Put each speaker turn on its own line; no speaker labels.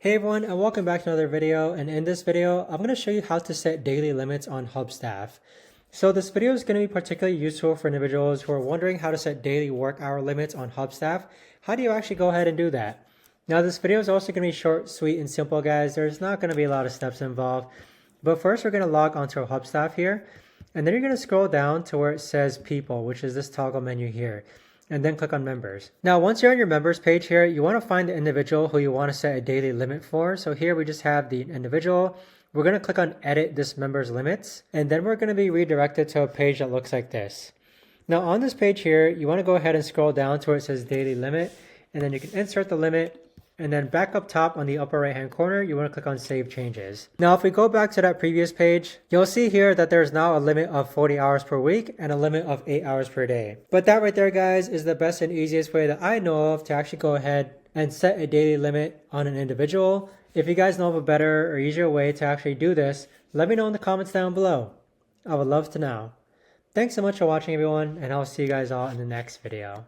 Hey everyone, and welcome back to another video. And in this video, I'm going to show you how to set daily limits on Hubstaff. So this video is going to be particularly useful for individuals who are wondering how to set daily work hour limits on Hubstaff. How do you actually go ahead and do that? Now this video is also going to be short, sweet, and simple, guys. There's not going to be a lot of steps involved. But first, we're going to log onto our Hubstaff here. And then you're going to scroll down to where it says People, which is this toggle menu here. And then click on members. Now, once you're on your members page here, you want to find the individual who you want to set a daily limit for. So here we just have the individual. We're going to click on edit this members limits, and then we're going to be redirected to a page that looks like this. Now on this page here, you want to go ahead and scroll down to where it says daily limit, and then you can insert the limit. And then back up top on the upper right hand corner, you want to click on Save Changes. Now if we go back to that previous page, you'll see here that there's now a limit of 40 hours per week and a limit of 8 hours per day. But that right there, guys, is the best and easiest way that I know of to actually go ahead and set a daily limit on an individual. If you guys know of a better or easier way to actually do this, let me know in the comments down below. I would love to know. Thanks so much for watching, everyone, and I'll see you guys all in the next video.